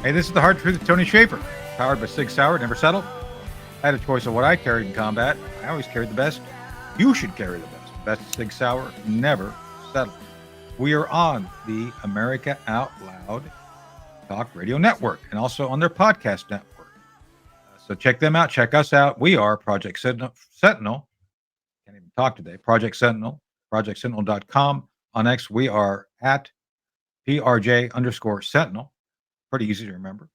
Hey, this is the Hard Truth of Tony Shaffer, powered by Sig Sauer, never settle. I had a choice of what I carried in combat. I always carried the best. You should carry the best. Best Sig Sauer, never settle. We are on the America Out Loud Talk Radio Network and also on their podcast network. So check them out. Check us out. We are Project Sentinel. Can't even talk today. Project Sentinel, projectsentinel.com. On X, we are at PRJ_Sentinel. Pretty easy to remember.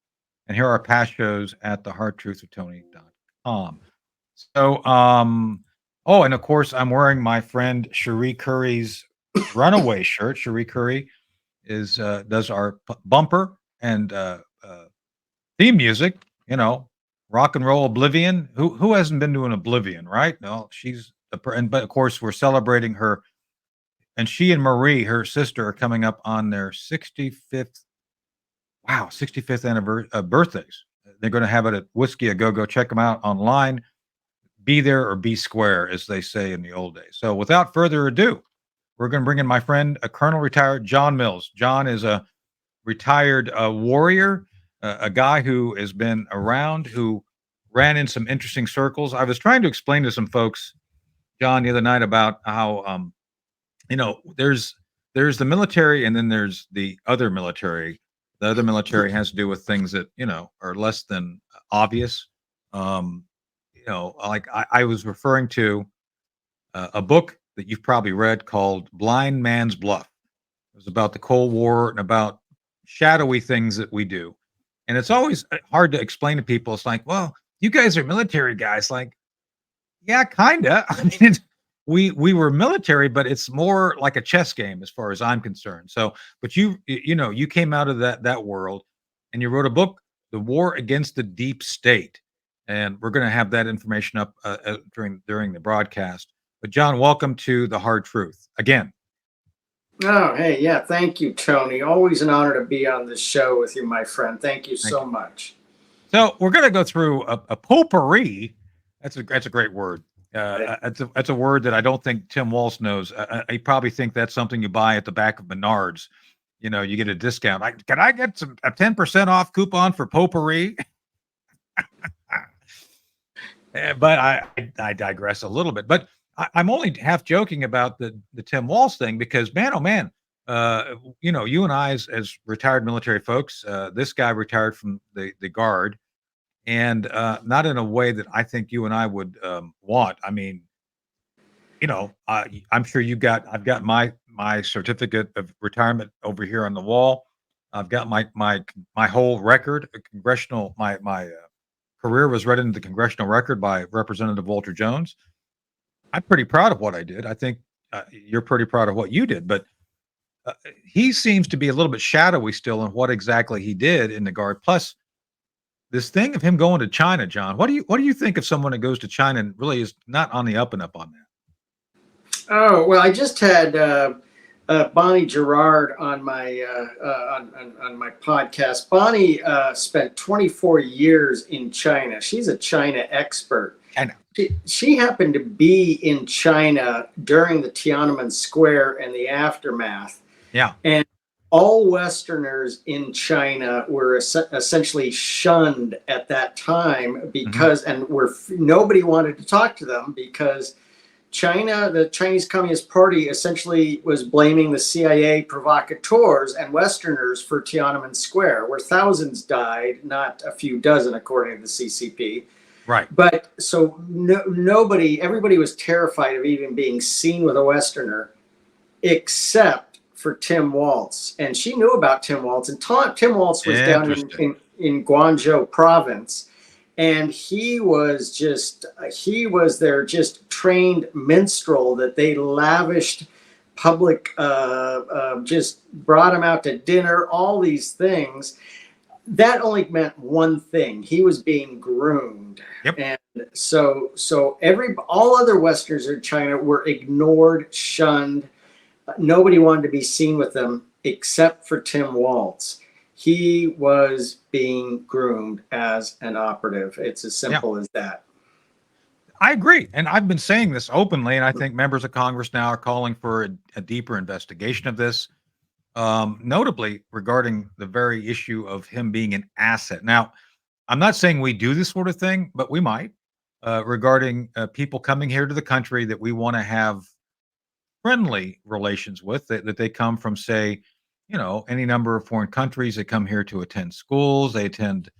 And here are past shows at thehardtruthofTony.com. So, oh, and of course, I'm wearing my friend Cherie Curry's runaway shirt. Cherie Curry does our bumper and theme music. You know, rock and roll Oblivion. Who hasn't been to an Oblivion, right? No, but of course, we're celebrating her. And she and Marie, her sister, are coming up on their 65th anniversary birthdays. They're going to have it at Whiskey A Go Go. Check them out online. Be there or be square, as they say in the old days. So without further ado, we're going to bring in my friend, a Colonel retired John Mills. John is a retired warrior, a guy who has been around, who ran in some interesting circles. I was trying to explain to some folks, John, the other night about how, there's the military and then there's the other military. The other military has to do with things that, are less than obvious. Like I was referring to a book that you've probably read called Blind Man's Bluff. It was about the Cold War and about shadowy things that we do. And it's always hard to explain to people. It's like, well, you guys are military guys. Like, yeah, kind of. I mean, we were military, but it's more like a chess game as far as I'm concerned. So, but you came out of that world and you wrote a book, The War Against the Deep State. And we're going to have that information up during the broadcast. But John, welcome to The Hard Truth again. Oh, hey, yeah. Thank you, Tony. Always an honor to be on this show with you, my friend. Thank you so much. So we're going to go through a potpourri. That's a great word. That's a word that I don't think Tim Walsh knows. I probably think that's something you buy at the back of Menards. You get a discount. Can I get a 10% off coupon for potpourri? But I digress a little bit. But I'm only half joking about the Tim Walsh thing because, man, oh man, you and I as retired military folks, this guy retired from the Guard. And not in a way that I think you and I would want. I mean, I'm sure I've got my certificate of retirement over here on the wall. I've got my whole record, congressional. My career was read into the congressional record by Representative Walter Jones. I'm pretty proud of what I did. I think you're pretty proud of what you did, but he seems to be a little bit shadowy still in what exactly he did in the Guard. Plus, this thing of him going to China, John, what do you think of someone that goes to China and really is not on the up and up on that? Oh, well, I just had Bonnie Gerard on my on my podcast. Bonnie spent 24 years in China. She's a China expert. I know. She happened to be in China during the Tiananmen Square and the aftermath. Yeah. And all Westerners in China were essentially shunned at that time because, and nobody wanted to talk to them because China, the Chinese Communist Party, essentially was blaming the CIA provocateurs and Westerners for Tiananmen Square, where thousands died, not a few dozen, according to the CCP. Right. But so everybody was terrified of even being seen with a Westerner, except for Tim Waltz. And she knew about Tim Waltz. And Tim Waltz was down in Guangzhou province. And he was their just trained minstrel that they lavished public, just brought him out to dinner, all these things. That only meant one thing. He was being groomed. Yep. And so all other Westerners in China were ignored, shunned. Nobody wanted to be seen with them except for Tim Waltz. He was being groomed as an operative. It's as simple as that. I agree. And I've been saying this openly, and I think members of Congress now are calling for a deeper investigation of this. notably regarding the very issue of him being an asset. Now, I'm not saying we do this sort of thing, but we might, regarding people coming here to the country that we want to have friendly relations with, that they come from, say, any number of foreign countries. They come here to attend schools, they attend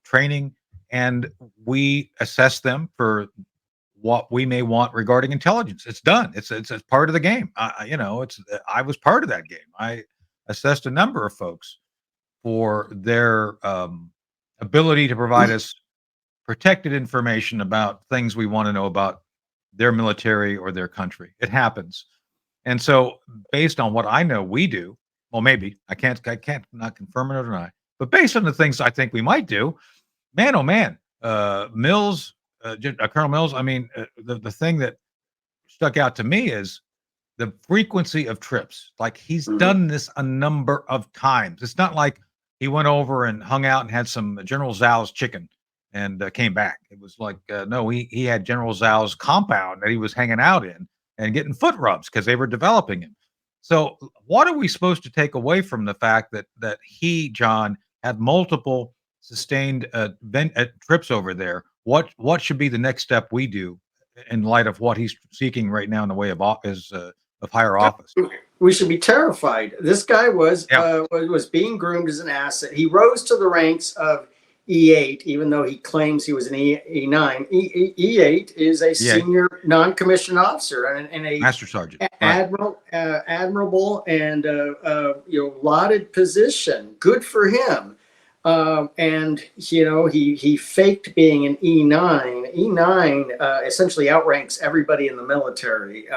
training, and we assess them for what we may want regarding intelligence. It's done. It's part of the game. It's I was part of that game. I assessed a number of folks for their ability to provide us protected information about things we want to know about their military or their country. It happens. And so, based on what I know we do, well, maybe I can't not confirm it or deny, but based on the things I think we might do, man, oh man, Mills, Colonel Mills. I mean, the thing that stuck out to me is the frequency of trips. Like, he's Mhm. done this a number of times. It's not like he went over and hung out and had some General Zhao's chicken and came back. It was like, no, he had General Zhao's compound that he was hanging out in and getting foot rubs because they were developing him. So, what are we supposed to take away from the fact that he, John, had multiple sustained trips over there? What should be the next step we do in light of what he's seeking right now in the way of office, of higher office? We should be terrified. This guy Yeah. was being groomed as an asset. He rose to the ranks of E8, even though he claims he was an E9. E8 is a Yeah. senior non-commissioned officer and a Master Sergeant. Right. admirable and lauded position. Good for him. And he faked being an E9. E9 essentially outranks everybody in the military.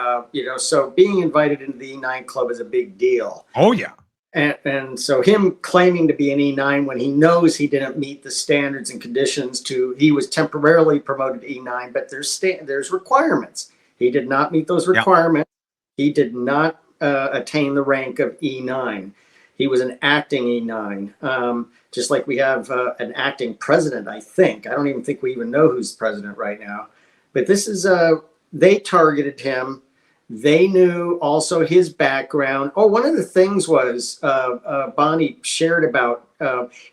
So being invited into the E9 club is a big deal. Oh yeah. And so him claiming to be an E9 when he knows he didn't meet the standards and conditions he was temporarily promoted to E9, but there's requirements. He did not meet those requirements. Yep. He did not attain the rank of E9. He was an acting E9, just like we have an acting president, I think. I don't even think we even know who's president right now. But this is, they targeted him. They knew also his background. Oh, one of the things was Bonnie shared about,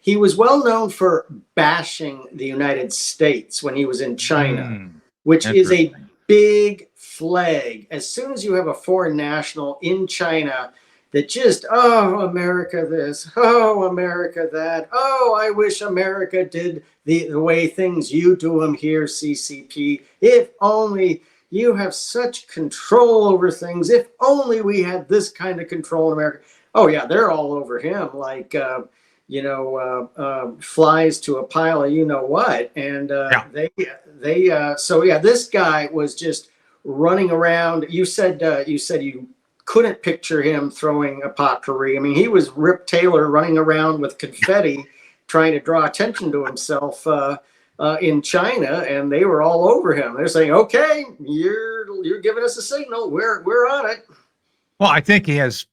he was well known for bashing the United States when he was in China, which is a big flag. As soon as you have a foreign national in China that just, oh, America this, oh, America that, oh, I wish America did the way things you do them here, CCP. If only you have such control over things. If only we had this kind of control in America. Oh, yeah, they're all over him like, flies to a pile of you-know-what. And this guy was just running around. You said you couldn't picture him throwing a potpourri. I mean, he was Rip Taylor running around with confetti trying to draw attention to himself in China, and they were all over him. They're saying, okay, you're giving us a signal. We're on it. Well, I think he has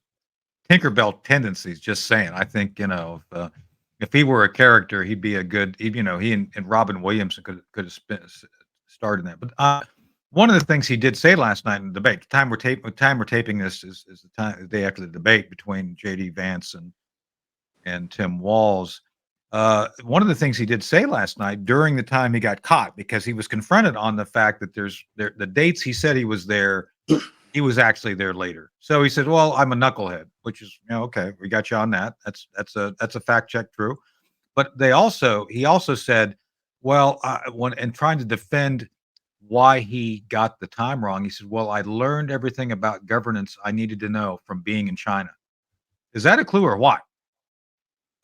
Tinkerbell tendencies, just saying. I think, if he were a character, he'd be a good, he and Robin Williams could have starred in that. But one of the things he did say last night in the debate, the time we're taping this is the day after the debate between J.D. Vance and Tim Walz. One of the things he did say last night during the time he got caught, because he was confronted on the fact that the dates he said he was there, he was actually there later. So he said, "Well, I'm a knucklehead," which is, okay, we got you on that. That's a fact check, true. But he also said, well, when trying to defend why he got the time wrong, he said, "Well, I learned everything about governance I needed to know from being in China." Is that a clue or what?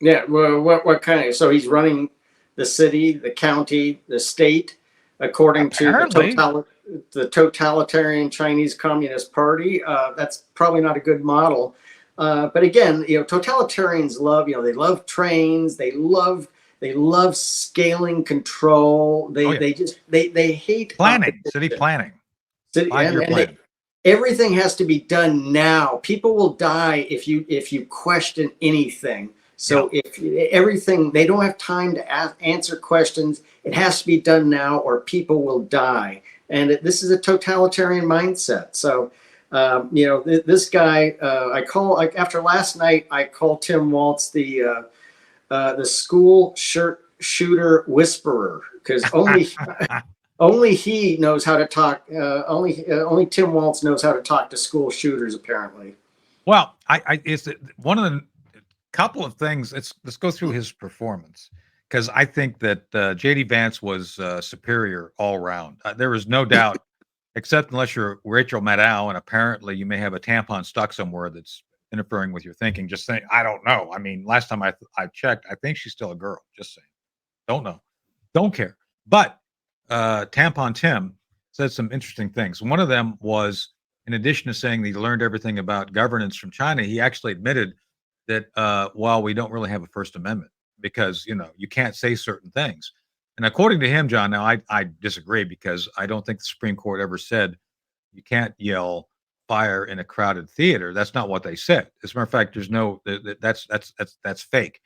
Yeah. Well, what kind of? So he's running the city, the county, the state, according Apparently. to the totalitarian Chinese Communist Party. That's probably not a good model. But again, totalitarians love, they love trains. They love scaling control. They hate planning, city planning. Everything has to be done now. People will die if you question anything. So if everything, they don't have time to answer questions. It has to be done now or people will die. And this is a totalitarian mindset. So This guy, I call, like, after last night, I call Tim Waltz the school shirt shooter whisperer, because only he knows how to talk. Only Tim Waltz knows how to talk to school shooters, apparently. Well, it's one of the couple of things. Let's go through his performance, because I think that JD Vance was superior all around. There is no doubt, except unless you're Rachel Maddow, and apparently you may have a tampon stuck somewhere that's interfering with your thinking. Just saying, I don't know. I mean, last time I checked, I think she's still a girl. Just saying, don't know, don't care. But Tampon Tim said some interesting things. One of them was, in addition to saying that he learned everything about governance from China, he actually admitted that while we don't really have a First Amendment, because you can't say certain things. And according to him, John, now I disagree, because I don't think the Supreme Court ever said you can't yell fire in a crowded theater. That's not what they said. As a matter of fact, there's no that's fake.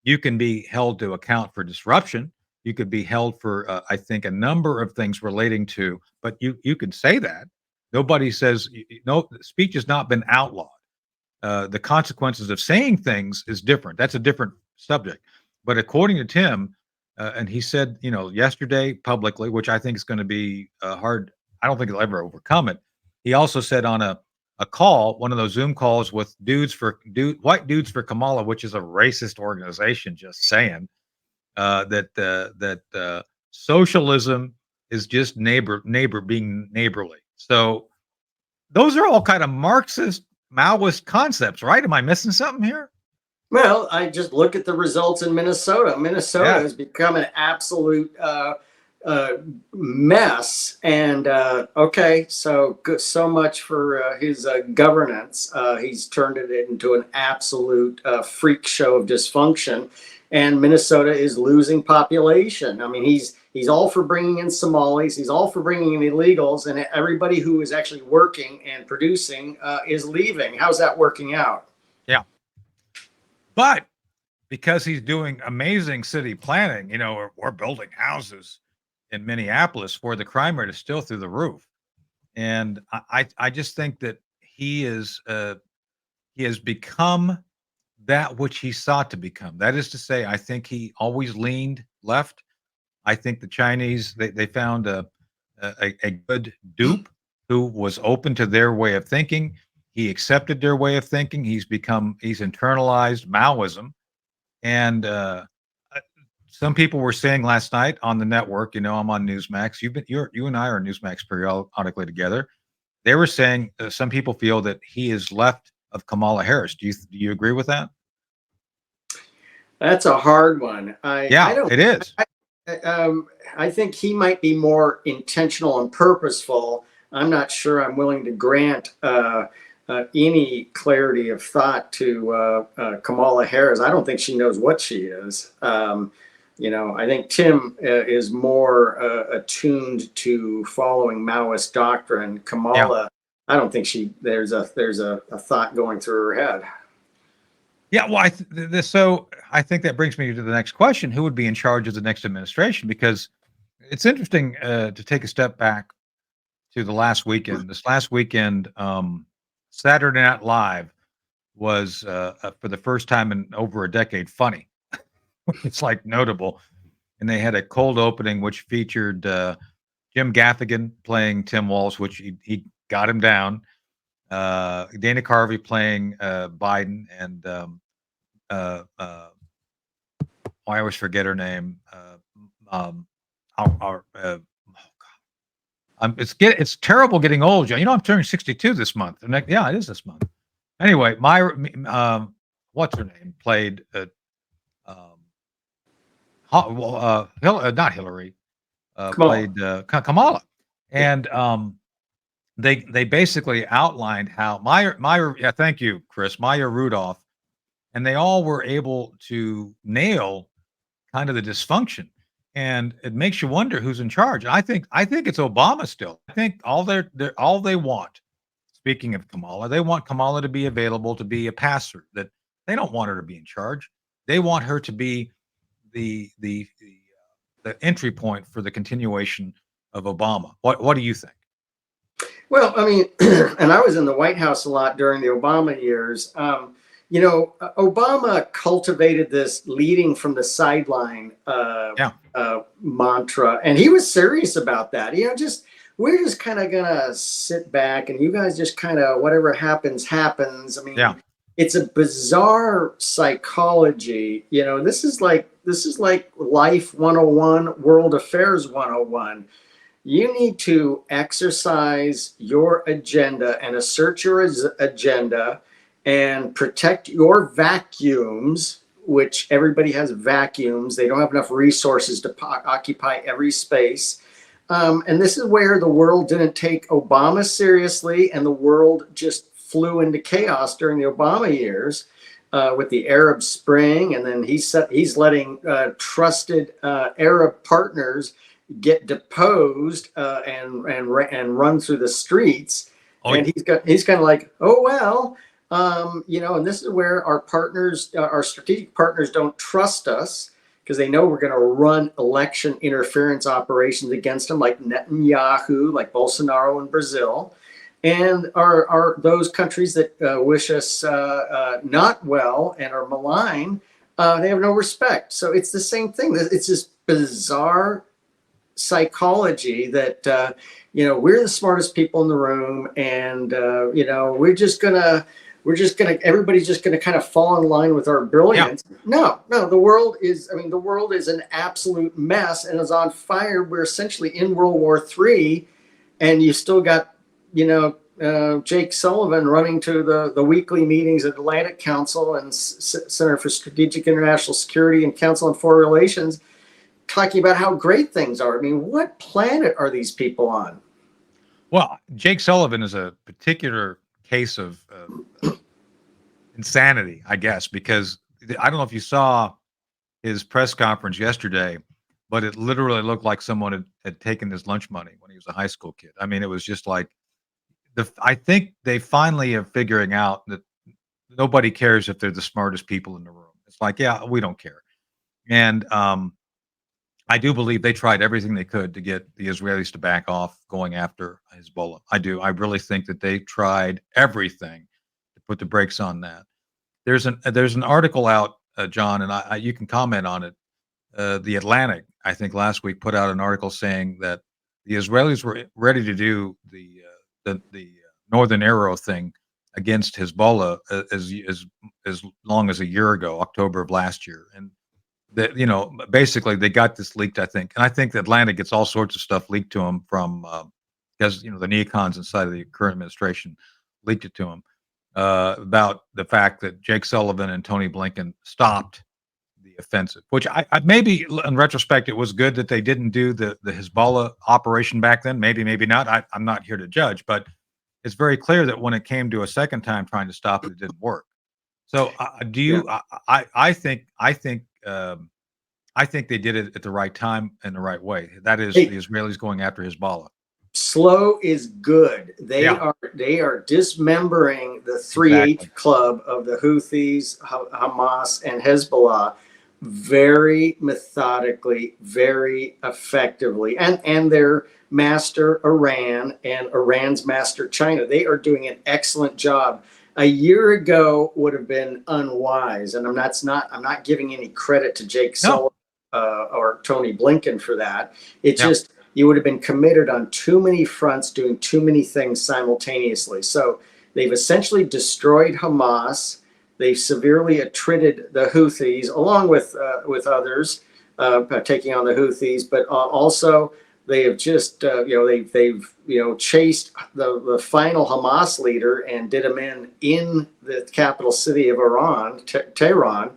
You can be held to account for disruption. You could be held for I think a number of things relating to, but you can say that. Nobody says no. Speech has not been outlawed. The consequences of saying things is different. That's a different subject. But according to Tim, and he said, yesterday publicly, which I think is going to be hard. I don't think he'll ever overcome it. He also said on a call, one of those Zoom calls with white dudes for Kamala, which is a racist organization, just saying that socialism is just neighbor being neighborly. So those are all kind of Marxist, Maoist concepts, right? Am I missing something here? Well, I just look at the results in Minnesota. Minnesota has become an absolute mess. And okay, so much for his governance. He's turned it into an absolute freak show of dysfunction. And Minnesota is losing population. I mean, he's all for bringing in Somalis. He's all for bringing in illegals, and everybody who is actually working and producing is leaving. How's that working out? Yeah. But because he's doing amazing city planning, we're building houses in Minneapolis where the crime rate is still through the roof. And I just think that he has become that which he sought to become. That is to say, I think he always leaned left. I think the Chinese, they found a good dupe who was open to their way of thinking. He accepted their way of thinking. He's internalized Maoism. And some people were saying last night on the network, I'm on Newsmax. You and I are on Newsmax periodically together. They were saying some people feel that he is left of Kamala Harris. Do you agree with that? That's a hard one. It is. I think he might be more intentional and purposeful. I'm not sure I'm willing to grant any clarity of thought to Kamala Harris. I don't think she knows what she is. I think Tim is more attuned to following Maoist doctrine. Kamala, I don't think there's a thought going through her head. Yeah, well, I think that brings me to the next question: who would be in charge of the next administration? Because it's interesting to take a step back to the last weekend. This last weekend, Saturday Night Live was for the first time in over a decade funny. It's like notable, and they had a cold opening which featured Jim Gaffigan playing Tim Walz, which he got him down. Dana Carvey playing Biden, and I always forget her name. It's terrible getting old, John. I'm turning 62 this month. Yeah, it is this month. Anyway, what's her name? Played not Hillary. Played Kamala, and they basically outlined how Maya. Thank you, Chris. Maya Rudolph, and they all were able to nail kind of the dysfunction, and it makes you wonder who's in charge. I think it's Obama still. I think all they want. Speaking of Kamala, they want Kamala to be available to be a passer. That they don't want her to be in charge. They want her to be the entry point for the continuation of Obama. What do you think? Well, I mean, and I was in the White House a lot during the Obama years. Obama cultivated this leading from the sideline Yeah. mantra, and he was serious about that. Just we're just kind of gonna sit back, and you guys just kind of whatever happens, happens. I Yeah. mean, it's a bizarre psychology. This is like life 101, world affairs 101. You need to exercise your agenda and assert your agenda and protect your vacuums, which everybody has vacuums. They don't have enough resources to occupy every space. And this is where the world didn't take Obama seriously, and the world just flew into chaos during the Obama years with the Arab Spring. And then he's letting trusted Arab partners get deposed and run through the streets. Oh, And he's kind of like, oh well, and this is where our partners, our strategic partners, don't trust us because they know we're going to run election interference operations against them, like Netanyahu, like Bolsonaro in Brazil, and are those countries that wish us not well and are malign. They have no respect. So it's the same thing. It's this bizarre psychology that we're the smartest people in the room, and everybody's just gonna kind of fall in line with our brilliance. Yeah. No, the world is an absolute mess and is on fire. We're essentially in World War III, and you still got Jake Sullivan running to the weekly meetings at Atlantic Council and Center for Strategic International Security and Council on Foreign Relations, talking about how great things are. I mean, what planet are these people on? Well, Jake Sullivan is a particular case of insanity, I guess, because I don't know if you saw his press conference yesterday, but it literally looked like someone had taken his lunch money when he was a high school kid. I mean, it was just like I think they finally are figuring out that nobody cares if they're the smartest people in the room. It's like, yeah, we don't care. And I do believe they tried everything they could to get the Israelis to back off going after Hezbollah. I do. I really think that they tried everything to put the brakes on that. There's an article out, John, and you can comment on it. The Atlantic, I think last week, put out an article saying that the Israelis were ready to do the Northern Arrow thing against Hezbollah as long as a year ago, October of last year, and that basically they got this leaked, I think, and I think the Atlantic gets all sorts of stuff leaked to them from because the neocons inside of the current administration leaked it to them about the fact that Jake Sullivan and Tony Blinken stopped the offensive, which I maybe in retrospect it was good that they didn't do the Hezbollah operation back then. Maybe not. I'm not here to judge, but it's very clear that when it came to a second time trying to stop it, it didn't work. So do you? Yeah. I think they did it at the right time and the right way. That is the Israelis going after Hezbollah. Slow is good. They are dismembering the 3H club of the Houthis, Hamas, and Hezbollah very methodically, very effectively, and their master Iran and Iran's master China. They are doing an excellent job. A year ago would have been unwise, and I'm not giving any credit to Jake Sullivan or Tony Blinken for that. It's just you would have been committed on too many fronts, doing too many things simultaneously. So they've essentially destroyed Hamas. They've severely attrited the Houthis, along with others taking on the Houthis, but also they have just they've chased the final Hamas leader and did him in the capital city of Iran, Tehran,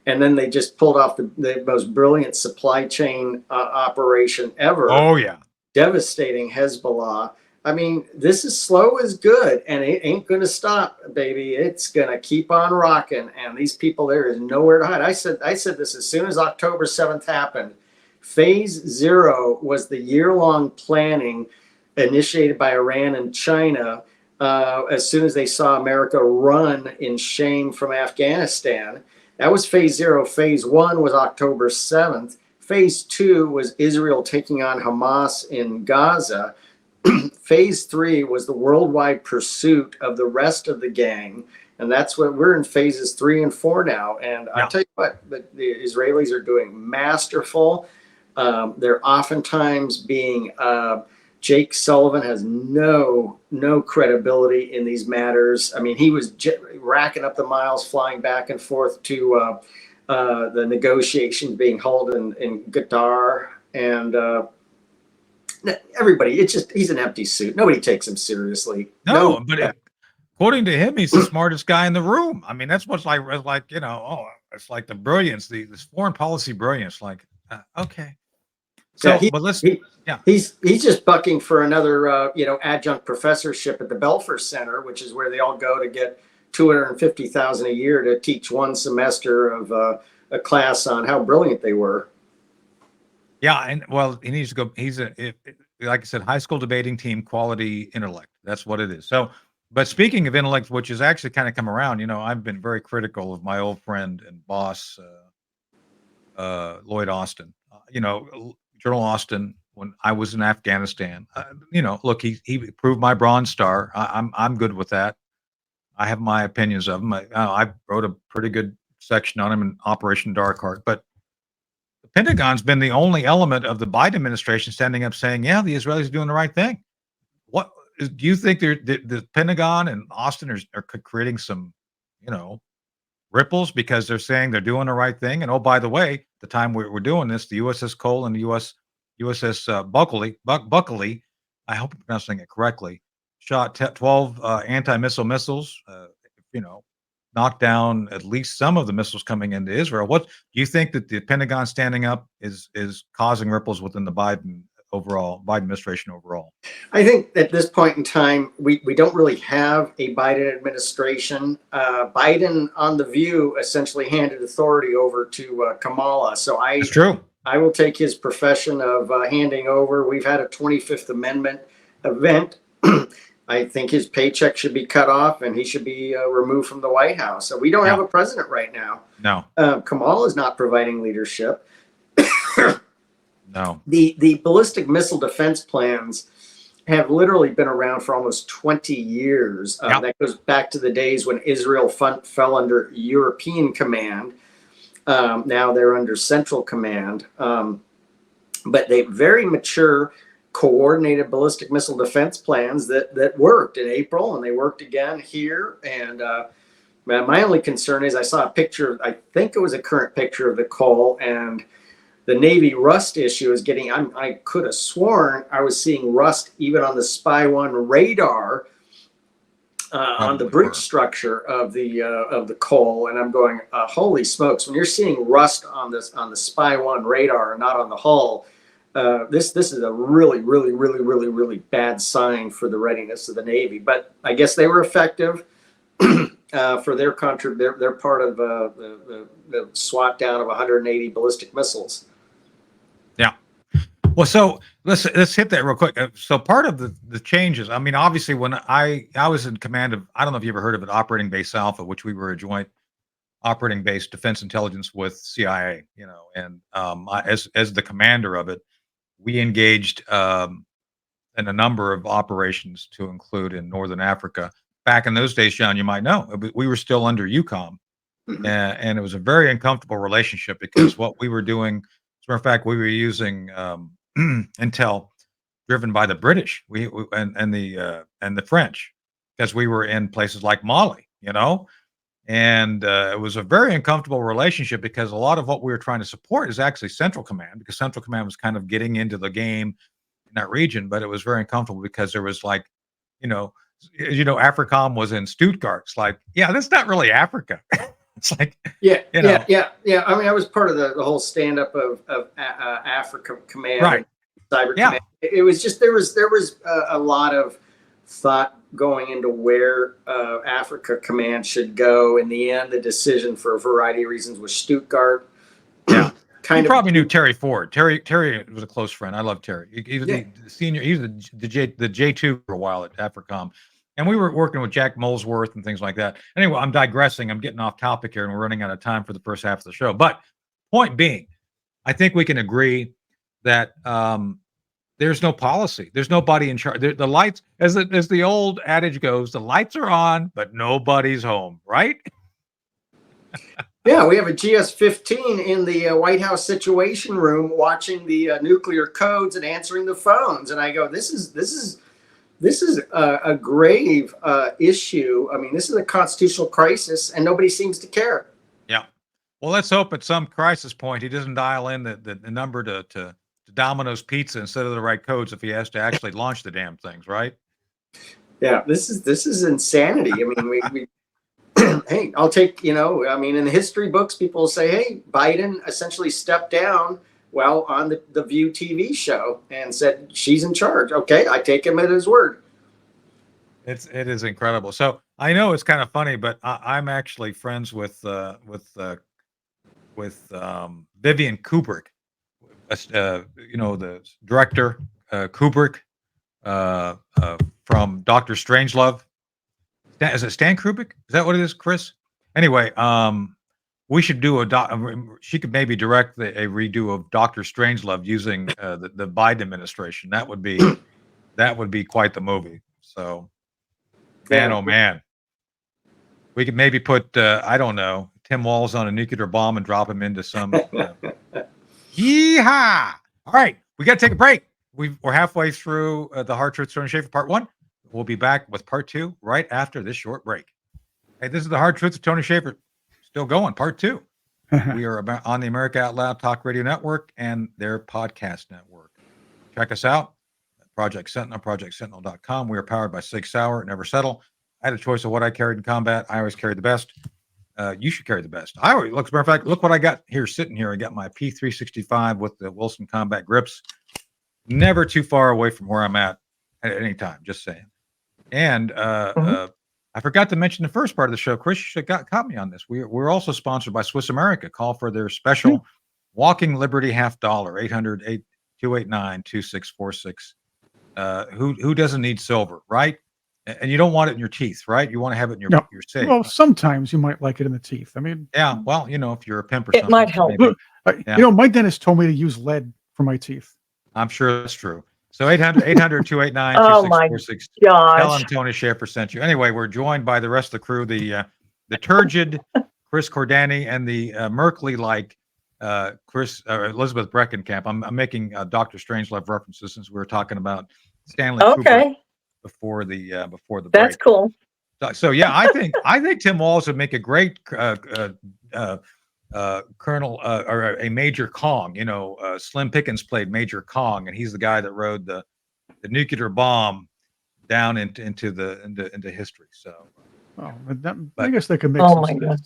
and then they just pulled off the most brilliant supply chain operation ever. Oh yeah, devastating Hezbollah. I mean, this is slow is good, and it ain't going to stop, baby. It's going to keep on rocking, and these people, there is nowhere to hide. I said this as soon as October 7th happened. Phase 0 was the year-long planning initiated by Iran and China as soon as they saw America run in shame from Afghanistan. That was phase 0. Phase 1 was October 7th. Phase 2 was Israel taking on Hamas in Gaza. phase 3 was the worldwide pursuit of the rest of the gang. And that's what we're in phases 3 and 4 now. And I'll tell you what, the Israelis are doing masterful. They're oftentimes being, Jake Sullivan has no credibility in these matters. I mean, he was racking up the miles, flying back and forth to the negotiations being held in Qatar. And everybody, he's an empty suit. Nobody takes him seriously. But according to him, he's the smartest guy in the room. I mean, that's what's like, it's like the brilliance, this foreign policy brilliance. Like, okay. So, he's just bucking for another, adjunct professorship at the Belfer Center, which is where they all go to get $250,000 a year to teach one semester of a class on how brilliant they were. Yeah, and he needs to go. He's like I said, high school debating team, quality intellect. That's what it is. So, but speaking of intellect, which has actually kind of come around, I've been very critical of my old friend and boss, Lloyd Austin. General Austin, when I was in Afghanistan, look, he proved my Bronze Star. I'm good with that. I have my opinions of him. I wrote a pretty good section on him in Operation Dark Heart. But the Pentagon's been the only element of the Biden administration standing up saying, yeah, the Israelis are doing the right thing. What do you think the Pentagon and Austin are creating some, ripples because they're saying they're doing the right thing? And oh, by the way, the time we're doing this, the USS Cole and the USS Buckley, I hope I'm pronouncing it correctly, shot 12 anti-missile missiles, knocked down at least some of the missiles coming into Israel. What do you think that the Pentagon standing up is causing ripples within the Biden administration overall? I think at this point in time, we don't really have a Biden administration. Biden, on The View, essentially handed authority over to Kamala. So That's true. I will take his profession of handing over. We've had a 25th Amendment event. I think his paycheck should be cut off and he should be removed from the White House. So we don't have a president right now. No. Kamala is not providing leadership. No. The ballistic missile defense plans have literally been around for almost 20 years. That goes back to the days when Israel fell under European command. Now they're under Central Command. But they very mature, coordinated ballistic missile defense plans that worked in April, and they worked again here. And my only concern is I saw a picture, I think it was a current picture of the Cole, and the Navy rust issue is getting, I could have sworn I was seeing rust even on the Spy 1 radar on the bridge structure of the Cole. And I'm going, holy smokes, when you're seeing rust on the Spy 1 radar and not on the hull, this is a really, really, really, really, really bad sign for the readiness of the Navy. But I guess they were effective for their they're part of the SWAT down of 180 ballistic missiles. Yeah. Well, so let's hit that real quick. So part of the changes, I mean, obviously when I was in command of, I don't know if you ever heard of it, Operating Base Alpha, which we were a joint operating base defense intelligence with CIA, and as the commander of it, we engaged in a number of operations to include in Northern Africa. Back in those days, John, you might know, we were still under UCOM, and it was a very uncomfortable relationship because what we were doing, as a matter of fact, we were using intel driven by the British, and the French, because we were in places like Mali, and it was a very uncomfortable relationship because a lot of what we were trying to support is actually Central Command, because Central Command was kind of getting into the game in that region, but it was very uncomfortable because there was like, AFRICOM was in Stuttgart. It's like, yeah, that's not really Africa. It's like, yeah. I mean, I was part of the whole stand up of Africa Command, right? Cyber Command. It was just there was a lot of thought going into where Africa Command should go. In the end, the decision for a variety of reasons was Stuttgart. Yeah. You probably knew Terry Ford. Terry was a close friend. I love Terry. He was the senior. He was the J2 for a while at AFRICOM, and we were working with Jack Molesworth and things like that. Anyway, I'm digressing. I'm getting off topic here, and we're running out of time for the first half of the show. But point being, I think we can agree that there's no policy. There's nobody in charge. The lights, as the old adage goes, the lights are on, but nobody's home, right? Yeah, we have a GS-15 in the White House Situation Room watching the nuclear codes and answering the phones, and I go, this is a grave issue. I mean, this is a constitutional crisis, and nobody seems to care. Yeah. Well, let's hope at some crisis point he doesn't dial in the number to Domino's Pizza instead of the right codes if he has to actually launch the damn things, right? Yeah, this is insanity. I mean, we hey, I'll take, I mean, in the history books, people say, hey, Biden essentially stepped down on the View TV show and said she's in charge. Okay, I take him at his word. It is incredible. So I know it's kind of funny, but I'm actually friends with Vivian Kubrick, the director Kubrick from Dr. Strangelove. Is it Stan Kubrick? Is that what it is, Chris? Anyway, we should do she could maybe direct a redo of Dr. Strangelove using the Biden administration. That would be quite the movie. So, man, oh man, we could maybe put I don't know, Tim Walz on a nuclear bomb and drop him into some. Yeehaw! All right, we got to take a break. We're halfway through the Hard Truth, Tony Shaffer Part 1. We'll be back with Part 2 right after this short break. Hey, this is the Hard Truths of Tony Shaffer. Still going, Part 2. We are on the America Out Loud Talk Radio Network and their podcast network. Check us out at Project Sentinel, projectsentinel.com. We are powered by Sig Sauer, Never Settle. I had a choice of what I carried in combat. I always carried the best. You should carry the best. As a matter of fact, look what I got here sitting here. I got my P365 with the Wilson Combat grips. Never too far away from where I'm at any time, just saying. And I forgot to mention the first part of the show. Chris, you should have caught me on this. We're also sponsored by Swiss America. Call for their special Walking Liberty $50, 800-289-2646. Who doesn't need silver, right? And you don't want it in your teeth, right? You want to have it in your safe. Well, sometimes you might like it in the teeth. I mean, yeah. Well, if you're a pimp or something, it might help. Maybe, my dentist told me to use lead for my teeth. I'm sure that's true. So 800-289-2646. Oh my gosh. Tell them Tony Shaffer sent you. Anyway, we're joined by the rest of the crew, the turgid Chris Cordani and the Merkley-like Elizabeth Breckenkamp. I'm making Dr. Strangelove references since we were talking about Stanley Kubrick before the break. That's cool. So yeah, I think Tim Walz would make a great Colonel or a Major Kong. Slim Pickens played Major Kong, and he's the guy that rode the nuclear bomb down into history. So, I guess they could make. Oh my God!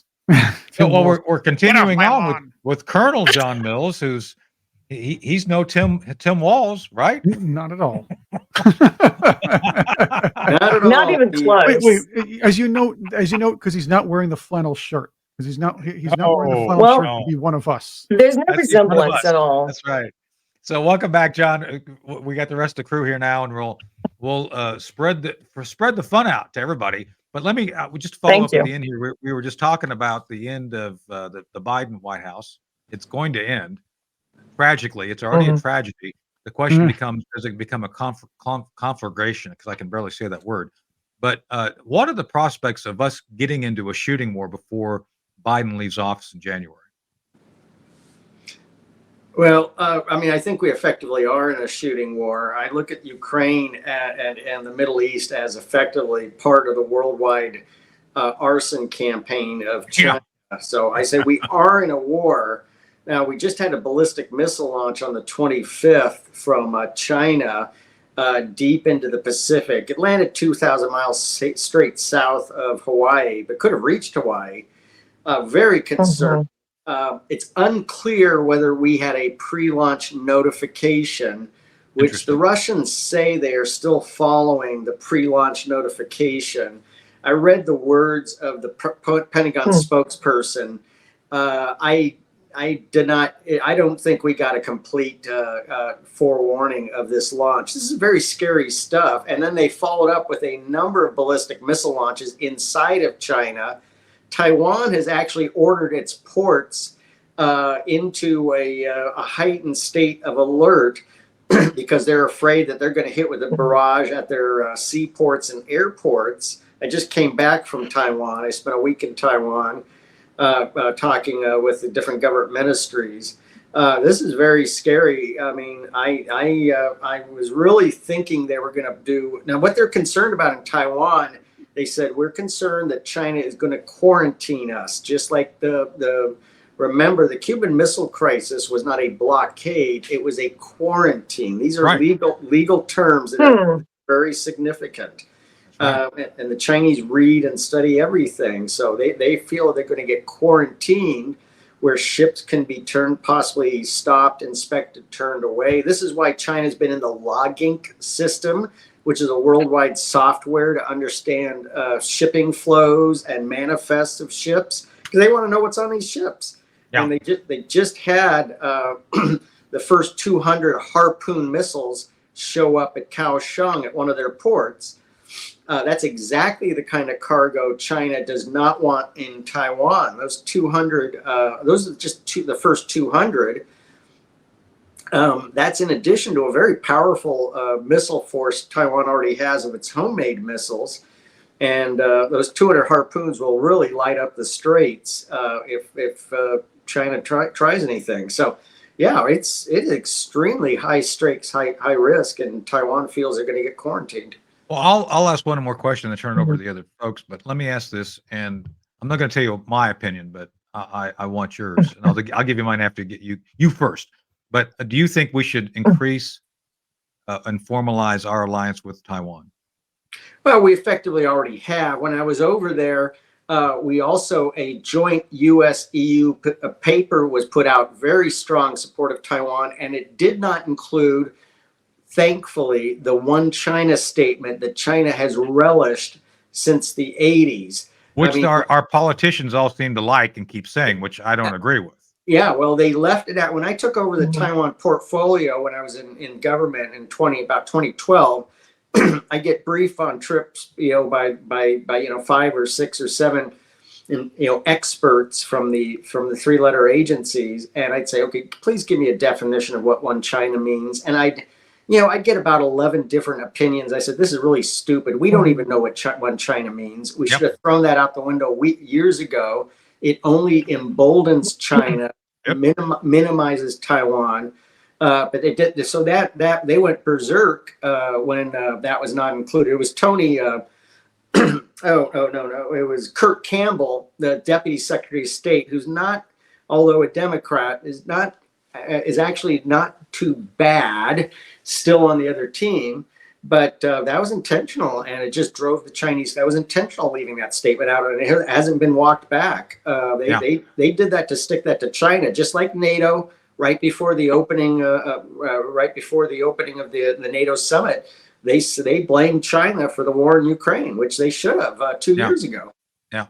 So, well, we're continuing on with Colonel John Mills, who's he's no Tim Walz, right? Not at all. Not even close. Wait, as you know, because he's not wearing the flannel shirt. Because he's not wearing the flannel shirt to be one of us. There's no resemblance at all. That's right. So welcome back, John. We got the rest of the crew here now, and we'll spread the fun out to everybody. But let me we just follow up at the end here. We were just talking about the end of the Biden White House. It's going to end tragically. It's already a tragedy. The question becomes: does it become a conflagration? Because I can barely say that word. But what are the prospects of us getting into a shooting war before Biden leaves office in January? Well, I think we effectively are in a shooting war. I look at Ukraine and the Middle East as effectively part of the worldwide arson campaign of China. Yeah. So I say we are in a war. Now, we just had a ballistic missile launch on the 25th from China deep into the Pacific. It landed 2,000 miles straight south of Hawaii, but could have reached Hawaii. Very concerned. It's unclear whether we had a pre-launch notification, which the Russians say they are still following the pre-launch notification. I read the words of the Pentagon spokesperson. I don't think we got a complete forewarning of this launch. This is very scary stuff. And then they followed up with a number of ballistic missile launches inside of China. Taiwan has actually ordered its ports into a heightened state of alert because they're afraid that they're going to hit with a barrage at their seaports and airports. I just came back from Taiwan. I spent a week in Taiwan talking with the different government ministries. This is very scary. I mean, I was really thinking they were going to do now what they're concerned about in Taiwan. They said we're concerned that China is going to quarantine us, just like remember, the Cuban Missile Crisis was not a blockade; it was a quarantine. These are Right. legal terms that are very significant. Right. And the Chinese read and study everything, so they feel they're going to get quarantined, where ships can be possibly stopped, inspected, turned away. This is why China's been in the Logink system, which is a worldwide software to understand shipping flows and manifests of ships, because they want to know what's on these ships. Yeah. And they just had the first 200 Harpoon missiles show up at Kaohsiung at one of their ports. That's exactly the kind of cargo China does not want in Taiwan. Those 200, those are just the first 200. That's in addition to a very powerful missile force Taiwan already has of its homemade missiles. And those 200 Harpoons will really light up the straits if China tries anything. So, yeah, it's extremely high stakes, high risk, and Taiwan feels they're going to get quarantined. Well, I'll ask one more question and turn it over to the other folks. But let me ask this, and I'm not going to tell you my opinion, but I want yours, and I'll give you mine after you first. But do you think we should increase and formalize our alliance with Taiwan? Well, we effectively already have. When I was over there, we also, a joint U.S.-EU paper was put out, very strong support of Taiwan, and it did not include, thankfully, the one China statement that China has relished since the 80s. Which our politicians all seem to like and keep saying, which I don't agree with. Yeah, well, they left it out. When I took over the Taiwan portfolio when I was in government in about 2012, I get briefed on trips, by 5 or 6 or 7, experts from the 3-letter agencies, and I'd say, okay, please give me a definition of what one China means, and I'd get about 11 different opinions. I said, this is really stupid. We don't even know what one China means. We should have thrown that out the window years ago. It only emboldens China, minimizes Taiwan. But they did so that they went berserk when that was not included. It was Tony. No, it was Kurt Campbell, the Deputy Secretary of State, who's not, although a Democrat, is actually not too bad, still on the other team. But that was intentional, and it just drove the Chinese. That was intentional, leaving that statement out, and it hasn't been walked back. They did that to stick that to China, just like NATO. Right before the opening, of the NATO summit, they blamed China for the war in Ukraine, which they should have 2 years ago. Yeah.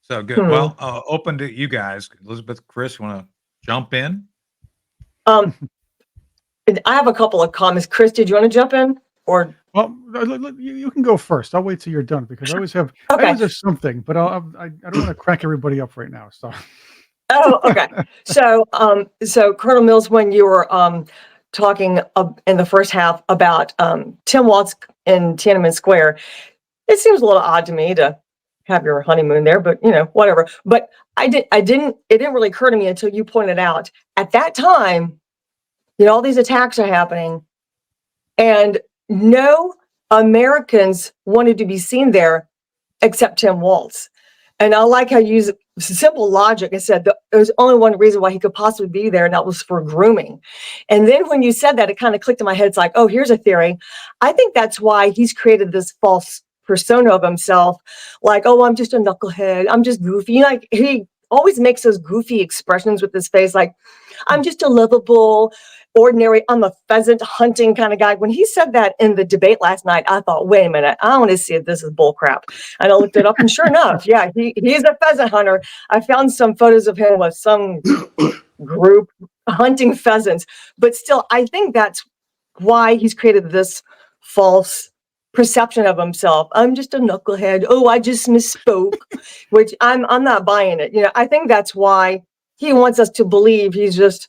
So good. Well, open to you guys, Elizabeth, Chris. Want to jump in? I have a couple of comments. Chris, did you want to jump in, or? Well, you can go first. I'll wait till you're done because I always have something, but I don't want to crack everybody up right now. So. Oh, okay. So Colonel Mills, when you were talking in the first half about Tim Waltz in Tiananmen Square, it seems a little odd to me to have your honeymoon there, but whatever. But it didn't really occur to me until you pointed out at that time, all these attacks are happening, and no Americans wanted to be seen there except Tim Waltz. And I like how you use simple logic. I said there's only one reason why he could possibly be there, and that was for grooming. And then when you said that, it kind of clicked in my head. It's like, oh, here's a theory. I think that's why he's created this false persona of himself. Like, oh, I'm just a knucklehead. I'm just goofy. Like, he always makes those goofy expressions with his face. Like, I'm just a lovable, ordinary, I'm a pheasant hunting kind of guy. When he said that in the debate last night, I thought, wait a minute, I want to see if this is bull crap. And I looked it up, and sure enough, yeah, he's a pheasant hunter. I found some photos of him with some group hunting pheasants. But still, I think that's why he's created this false perception of himself. I'm just a knucklehead. Oh, I just misspoke, which I'm not buying it. I think that's why he wants us to believe he's just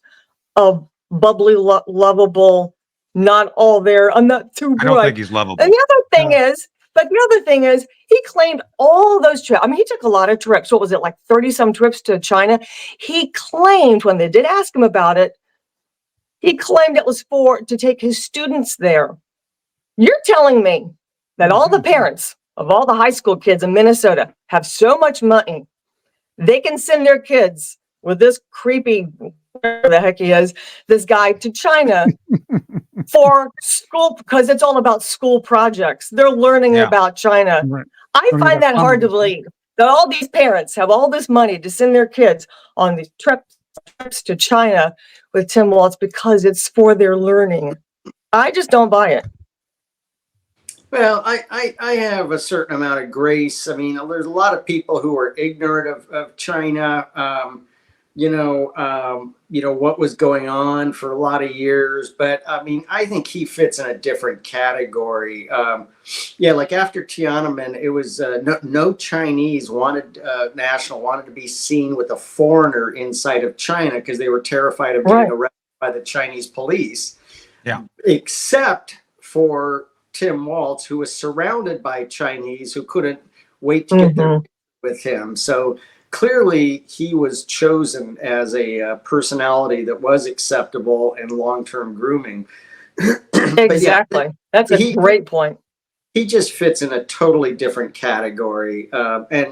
a bubbly, lovable not all there. I'm not too I don't bright. think he's lovable. And the other thing is, he claimed all those trips. I mean, he took a lot of trips. What was it, like 30 some trips to China? He claimed, when they did ask him about it, he claimed it was to take his students there. You're telling me that all the parents of all the high school kids in Minnesota have so much money, they can send their kids with this creepy, whatever the heck he is, this guy to China for school, because it's all about school projects. They're learning about China. Right. I Learning find about that hard to communism. believe, that all these parents have all this money to send their kids on these trips to China with Tim Waltz because it's for their learning. I just don't buy it. Well, I have a certain amount of grace. I mean, there's a lot of people who are ignorant of China. What was going on for a lot of years. But I mean, I think he fits in a different category. Like after Tiananmen, it was no Chinese national wanted to be seen with a foreigner inside of China because they were terrified of getting arrested by the Chinese police. Yeah. Except for Tim Waltz, who was surrounded by Chinese who couldn't wait to get their with him. So clearly he was chosen as a personality that was acceptable in long-term grooming. Exactly. That's a great point. He just fits in a totally different category. Bonnie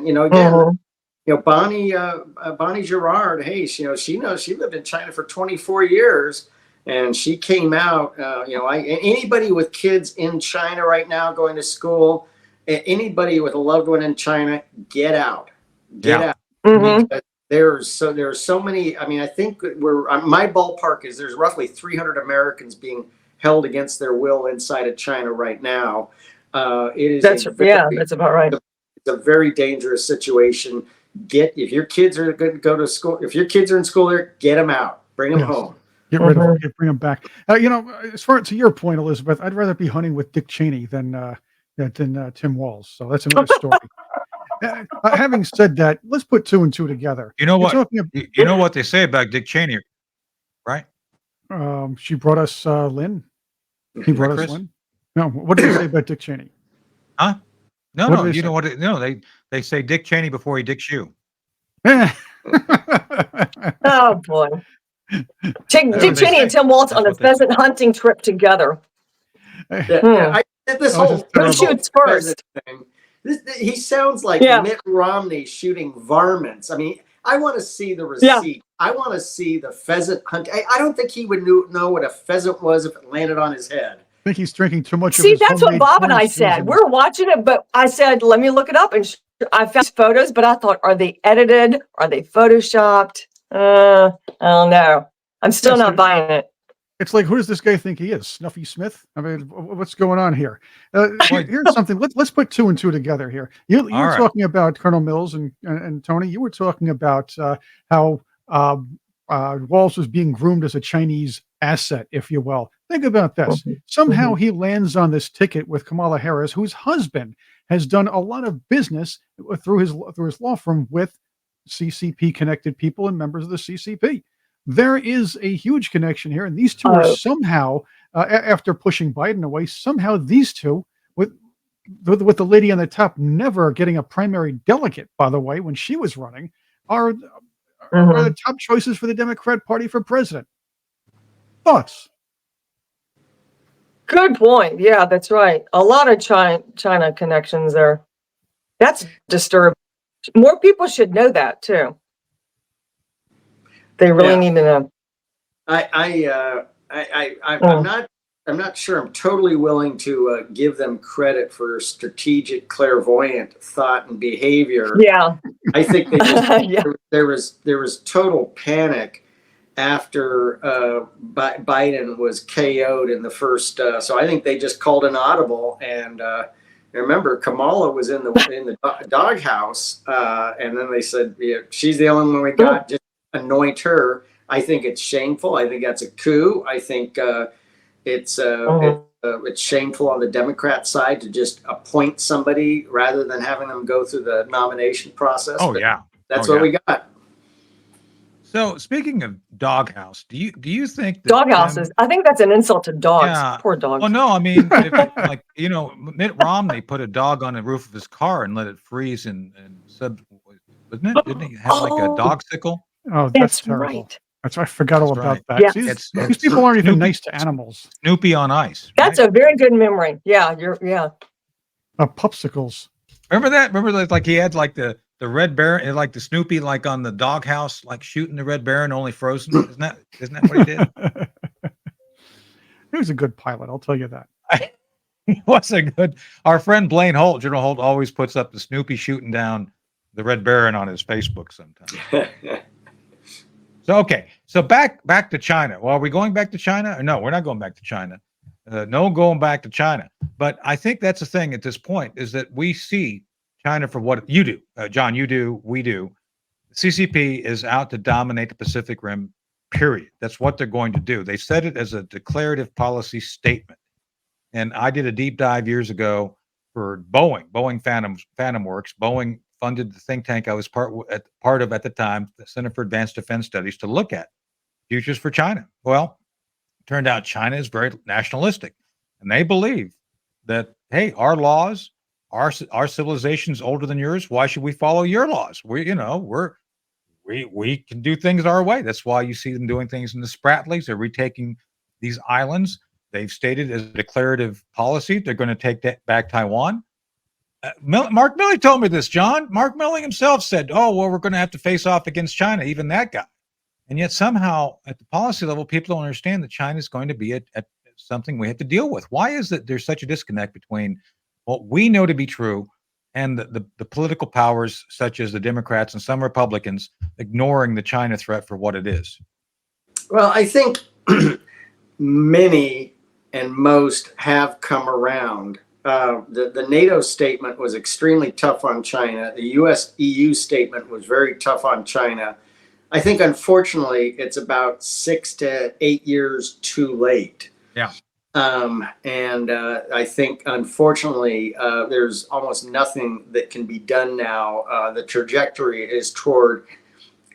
Gerard, hey, she knows, she lived in China for 24 years. And she came out, anybody with kids in China right now going to school, anybody with a loved one in China, get out. Out. Because there's so many. I mean, I think my ballpark is there's roughly 300 Americans being held against their will inside of China right now. That's about right. It's a very dangerous situation. If your kids are going to go to school, if your kids are in school there, get them out, bring them home. Get rid of them. Bring them back. As far to your point, Elizabeth, I'd rather be hunting with Dick Cheney than Tim Walz. So that's another story. Having said that, let's put two and two together. You know what? You know what they say about Dick Cheney, right? She brought us Lynn. He brought us Lynn. No, what did they say about Dick Cheney? Huh? No. You know what? They say Dick Cheney before he dicks you. Oh boy. Take Dick Cheney and Tim Waltz on a pheasant hunting trip together. This whole who shoots first? Thing, he sounds like Mitt Romney shooting varmints. I mean, I want to see the receipt. Yeah. I want to see the pheasant hunt. I don't think he would know what a pheasant was if it landed on his head. I think he's drinking too much. See, that's what Bob and I said. We're watching it, but I said, let me look it up. And I found photos, but I thought, are they edited? Are they photoshopped? I don't know. I'm still not buying it. It's like, who does this guy think he is? Snuffy Smith? I mean, what's going on here? Here's something. Let's put two and two together here. You were talking about Colonel Mills and Tony. You were talking about how Waltz was being groomed as a Chinese asset, if you will. Think about this. Somehow he lands on this ticket with Kamala Harris, whose husband has done a lot of business through his law firm with CCP connected people and members of the CCP. There is a huge connection here, and these two are somehow, after pushing Biden away, somehow these two, with the lady on the top never getting a primary delegate, by the way, when she was running, are the top choices for the Democrat Party for president. Thoughts? Good point. Yeah, that's right. A lot of China connections there. That's disturbing. More people should know that too. They really need to know. I'm not sure I'm totally willing to give them credit for strategic, clairvoyant thought and behavior. Yeah, I think they just, there was total panic after Biden was KO'd in the first. So I think they just called an audible. And remember, Kamala was in the doghouse, and then they said, she's the only one we got. Just anoint her. I think it's shameful. I think that's a coup. I think it's shameful on the Democrat side to just appoint somebody rather than having them go through the nomination process. That's what we got. So speaking of doghouse, do you think that Doghouses. I think that's an insult to dogs. yeah. Poor dogs. Well, no, I mean, if, like Mitt Romney put a dog on the roof of his car and let it freeze and sub, wasn't it? Didn't he have like a Oh, dog sickle? Oh, that's that's terrible. right. That's I forgot all That's about right. that. Yeah. See, It's these people aren't even Snoopy, nice to animals. Snoopy on ice. That's Right? a very good memory. Yeah, yeah. Popsicles. Remember that? Remember that? Like he had like the Red Baron, and like the Snoopy, like on the doghouse, like shooting the Red Baron, only frozen. Isn't that what he did? He was a good pilot, I'll tell you that. He was a good. Our friend Blaine Holt, General Holt, always puts up the Snoopy shooting down the Red Baron on his Facebook sometimes. So okay, so back to China. Well, are we going back to China? Or no, we're not going back to China. No going back to China. But I think that's the thing at this point is that we see China for what you do, John. You do, we do. CCP is out to dominate the Pacific Rim. Period. That's what they're going to do. They said it as a declarative policy statement. And I did a deep dive years ago for Boeing Phantom Works. Boeing funded the think tank I was part of at the time, the Center for Advanced Defense Studies, to look at futures for China. Well, turned out China is very nationalistic, and they believe that, hey, our laws, our civilization is older than yours. Why should we follow your laws? We can do things our way. That's why you see them doing things in the Spratlys. They're retaking these islands. They've stated as a declarative policy they're going to take back Taiwan. Mark Milley told me this, John. Mark Milley himself said, "Oh, well, we're going to have to face off against China." Even that guy. And yet somehow at the policy level, people don't understand that China is going to be at something we have to deal with. Why is it there's such a disconnect between what we know to be true and the political powers, such as the Democrats and some Republicans, ignoring the China threat for what it is? Well, I think many and most have come around. The NATO statement was extremely tough on China. The US-EU statement was very tough on China. I think, unfortunately, it's about 6 to 8 years too late. Yeah. And I think, unfortunately, there's almost nothing that can be done now. The trajectory is toward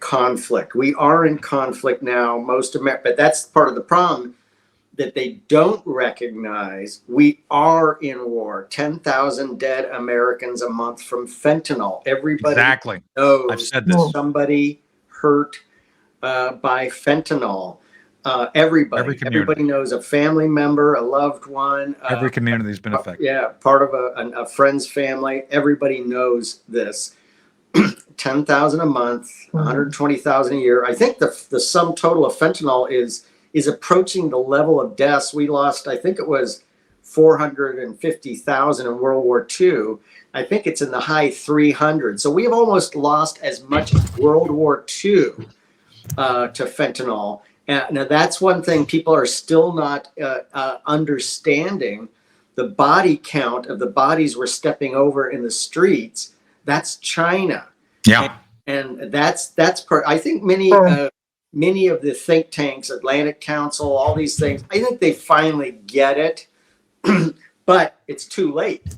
conflict. We are in conflict now, but that's part of the problem that they don't recognize. We are in war. 10,000 dead Americans a month from fentanyl. Everybody Exactly. knows I've said this. somebody hurt by fentanyl. Everybody knows a family member, a loved one. Every community has been affected. Yeah, part of a friend's family. Everybody knows this. 10,000 a month, 120,000 a year. I think the sum total of fentanyl is approaching the level of deaths. We lost, I think it was 450,000 in World War II. I think it's in the high 300. So we have almost lost as much as World War II to fentanyl. Now that's one thing people are still not understanding. The body count of the bodies we're stepping over in the streets, that's China. Yeah. And that's part. I think many of the think tanks, Atlantic Council, all these things, I think they finally get it, but it's too late.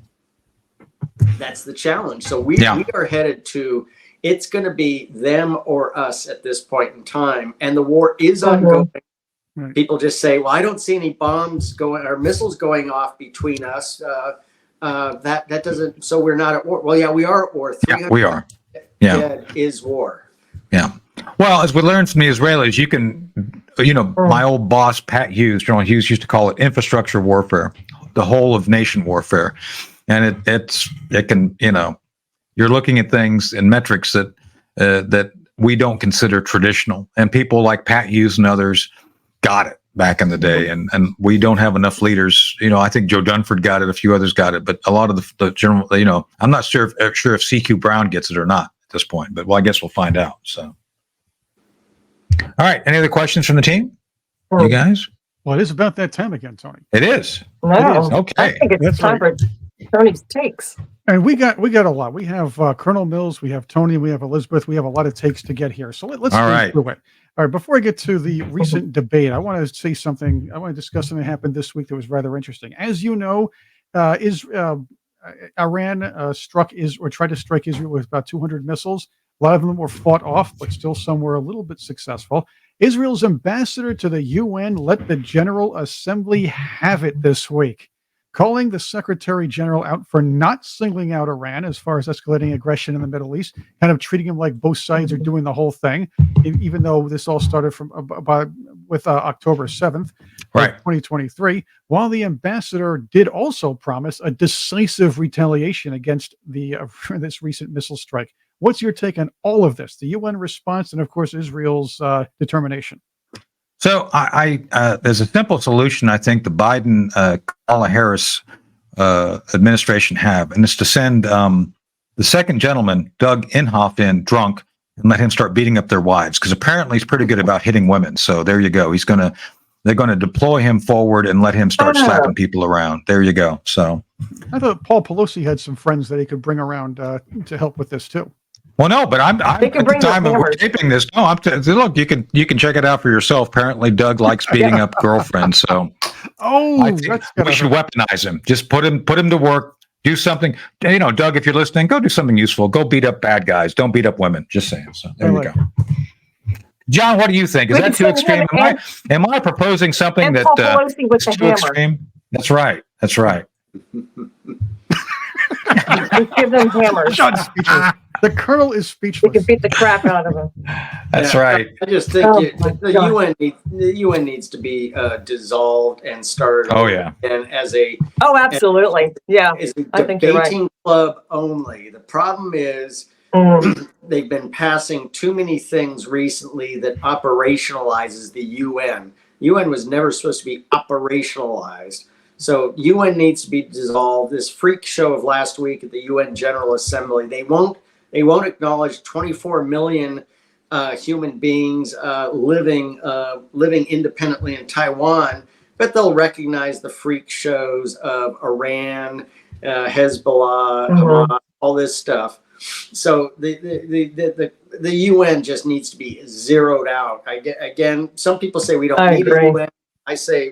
That's the challenge. So we are headed to, it's going to be them or us at this point in time. And the war is ongoing. Right. People just say, well, I don't see any bombs going or missiles going off between us. That doesn't, so we're not at war. Well, yeah, we are at war. Yeah, we are. Yeah. Dead is war. Yeah. Well, as we learned from the Israelis, you can, my old boss, Pat Hughes, General Hughes, used to call it infrastructure warfare, the whole of nation warfare. And it can, you're looking at things and metrics that we don't consider traditional. And people like Pat Hughes and others got it back in the day. And we don't have enough leaders. I think Joe Dunford got it. A few others got it. But a lot of the general, I'm not sure if CQ Brown gets it or not at this point. But I guess we'll find out. So. All right. Any other questions from the team? You guys? Well, it is about that time again, Tony. It is. No, It is. Okay. I think it's That's time for Tony's takes. And we got a lot. We have Colonel Mills, we have Tony, we have Elizabeth. We have a lot of takes to get here. So let's get through it. All right. Before I get to the recent debate, I want to say something. I want to discuss something that happened this week that was rather interesting. As you know, Iran tried to strike Israel with about 200 missiles. A lot of them were fought off, but still some were a little bit successful. Israel's ambassador to the UN let the General Assembly have it this week, calling the Secretary General out for not singling out Iran as far as escalating aggression in the Middle East, kind of treating him like both sides are doing the whole thing, even though this all started with October 7th, Right. 2023, while the ambassador did also promise a decisive retaliation against this recent missile strike. What's your take on all of this, the UN response and, of course, Israel's determination? So there's a simple solution I think the Biden, Kamala Harris administration have, and it's to send the second gentleman, Doug Inhofe, in drunk and let him start beating up their wives, because apparently he's pretty good about hitting women. So there you go. They're going to deploy him forward and let him start slapping people around. There you go. So I thought Paul Pelosi had some friends that he could bring around to help with this too. Well, no, but I'm at the time of we're taping this. No, look, you can check it out for yourself. Apparently, Doug likes beating up girlfriends, so I think we should weaponize him. Just put him to work. Do something. Doug, if you're listening, go do something useful. Go beat up bad guys. Don't beat up women. Just saying. So there you go. John, what do you think? Is that too extreme? Am I proposing something that is too extreme? That's right. That's right. Just give them hammers. The Colonel is speechless. We can beat the crap out of him. That's right. I just think the UN needs to be dissolved and started. Oh yeah. And absolutely. As a debating club only. The problem is they've been passing too many things recently that operationalizes the UN. UN was never supposed to be operationalized. So UN needs to be dissolved. This freak show of last week at the UN General Assembly, they won't acknowledge 24 million human beings living independently in Taiwan, but they'll recognize the freak shows of Iran, Hezbollah, Hamas, all this stuff. So the UN just needs to be zeroed out. Again, some people say we don't need a UN. I say,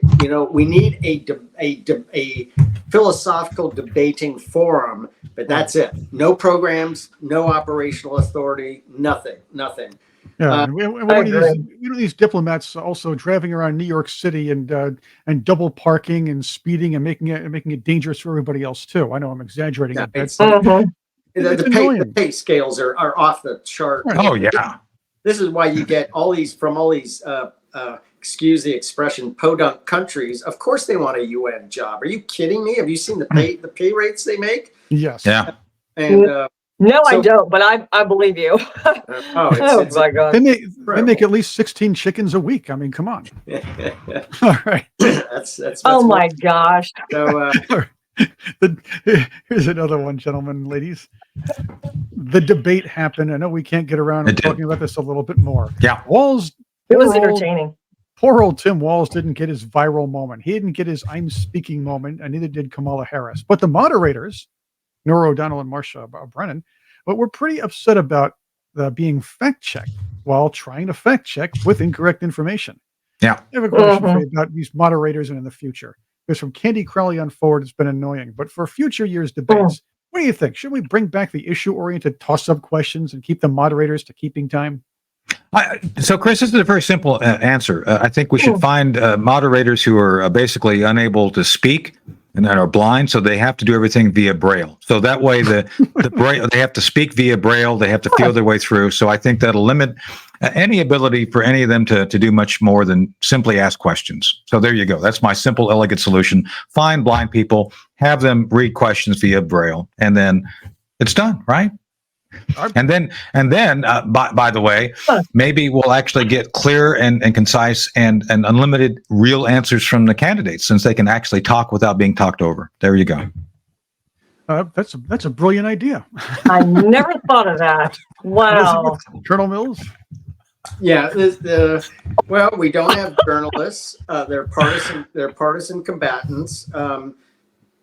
we need a philosophical debating forum, but that's it. No programs, no operational authority, nothing. Yeah, we don't need these diplomats also driving around New York City and double parking and speeding and making it dangerous for everybody else too. I know I'm exaggerating a bit. The pay scales are off the chart. Oh yeah. This is why you get all these excuse the expression, podunk countries. Of course they want a UN job. Are you kidding me? Have you seen the pay rates they make? Yes. Yeah. And no, I don't, but I believe you. It's my God. They make at least 16 chickens a week. I mean, come on. All right. That's oh my gosh. So here's another one, gentlemen and ladies. The debate happened. I know we can't get around to talking about this a little bit more. Yeah. It was entertaining. Poor old Tim Walz didn't get his viral moment. He didn't get his I'm speaking moment, and neither did Kamala Harris. But the moderators, Nora O'Donnell and Marsha Brennan, were pretty upset about being fact-checked while trying to fact-check with incorrect information. Yeah. I have a question for you about these moderators and in the future. Because from Candy Crowley on forward, it's been annoying. But for future years' debates, what do you think? Should we bring back the issue-oriented toss-up questions and keep the moderators to keeping time? So, Chris, this is a very simple answer. I think we should find moderators who are basically unable to speak and that are blind, so they have to do everything via Braille. So that way, the Braille, they have to speak via Braille. They have to feel their way through. So I think that'll limit any ability for any of them to do much more than simply ask questions. So there you go. That's my simple, elegant solution. Find blind people, have them read questions via Braille, and then it's done, right? And then, by the way, maybe we'll actually get clear and concise and unlimited real answers from the candidates, since they can actually talk without being talked over. There you go. That's a brilliant idea. I never thought of that. Wow. Colonel Mills? Yeah. Well, we don't have journalists. They're partisan combatants.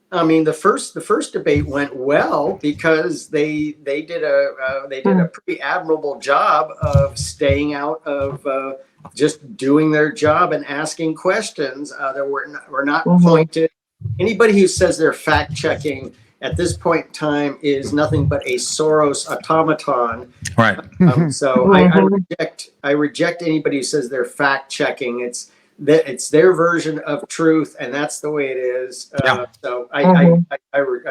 I mean, the first debate went well because they did a pretty admirable job of staying out of just doing their job and asking questions. That were not pointed. Anybody who says they're fact checking at this point in time is nothing but a Soros automaton. Right. So I reject anybody who says they're fact checking. It's their version of truth, and that's the way it is. So I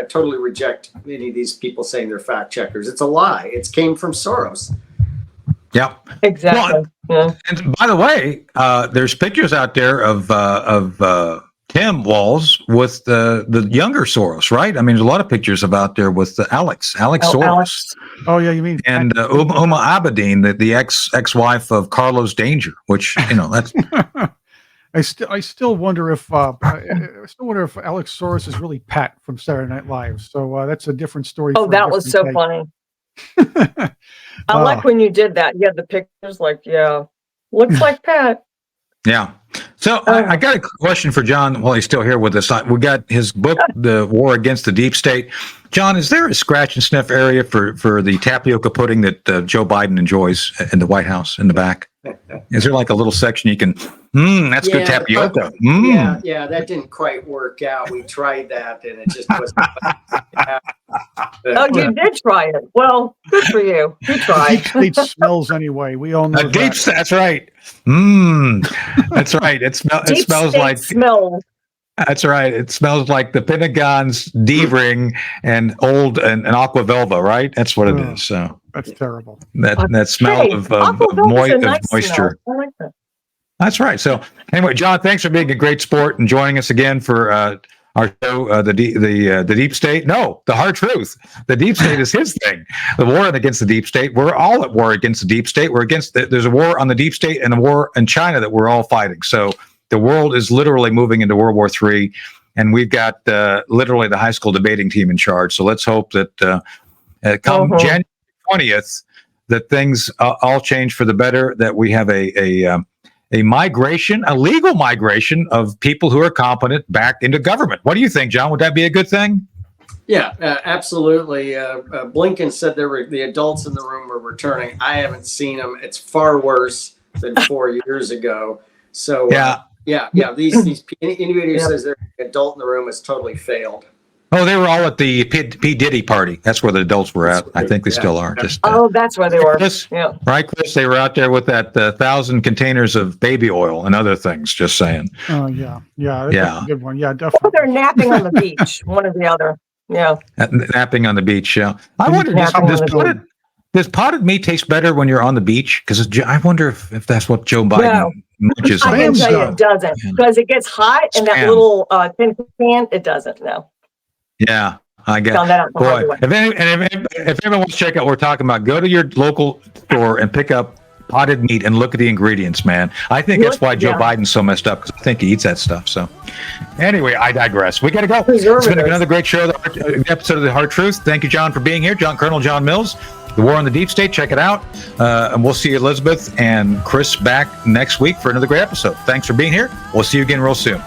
totally reject any of these people saying they're fact checkers. It's a lie. It came from Soros. Yeah. Exactly. Well, and by the way, there's pictures out there of Tim Walz with the younger Soros, right? I mean, there's a lot of pictures out there with Alex Soros. Alex. Oh yeah, you mean And Uma Abedin, the ex-wife of Carlos Danger, which that's. I still wonder if Alex Soros is really Pat from Saturday Night Live. So that's a different story. Oh, that was so funny. I like when you did that. You had the pictures, looks like Pat. Yeah. So I got a question for John while he's still here with us. We got his book, The War Against the Deep State. John, is there a scratch and sniff area for the tapioca pudding that Joe Biden enjoys in the White House in the back? Is there like a little section you can, that's good tapioca. Yeah, that didn't quite work out. We tried that and it just wasn't. You did try it. Well, good for you. You tried. Deep state smells anyway. We all know that. That's right. That's right. It smells like smell. That's right. It smells like the Pentagon's D-ring and old and Aqua Velva, right? That's what it is. So that's terrible. That smell of moisture. I like that. That's right. So anyway, John, thanks for being a great sport and joining us again for our show, the Deep State. No, the hard truth. The Deep State is his thing. The war against the Deep State. We're all at war against the Deep State. There's a war on the Deep State and a war in China that we're all fighting. So the world is literally moving into World War III, and we've got literally the high school debating team in charge. So let's hope that come January 20th, that things all change for the better, that we have a migration, a legal migration of people who are competent back into government. What do you think, John? Would that be a good thing? Yeah, absolutely. Blinken said the adults in the room were returning. I haven't seen them. It's far worse than 4 years ago. So These anybody who says they're an adult in the room has totally failed. Oh, they were all at the P. Diddy party. That's where the adults were at. I think they still are. Just that's where they were. Right, Chris? They were out there with that 1,000 containers of baby oil and other things. Just saying. Oh yeah. That's a good one. Yeah, definitely. Or they're napping on the beach. One or the other. Yeah. Napping on the beach. Yeah. I wonder, does potted meat taste better when you're on the beach? Because I wonder if that's what Joe Biden munches on. I can tell you it doesn't, because it gets hot in that little tin can. It doesn't. No. Yeah, I get. Found that out the hard way. If anyone wants to check out what we're talking about, go to your local store and pick up potted meat and look at the ingredients, man. I think that's why Joe Biden's so messed up, because I think he eats that stuff. So anyway, I digress. We got to go. It's been another great show, the episode of The Hard Truth. Thank you, John, for being here. Colonel John Mills, The War on the Deep State. Check it out. And we'll see Elizabeth and Chris back next week for another great episode. Thanks for being here. We'll see you again real soon.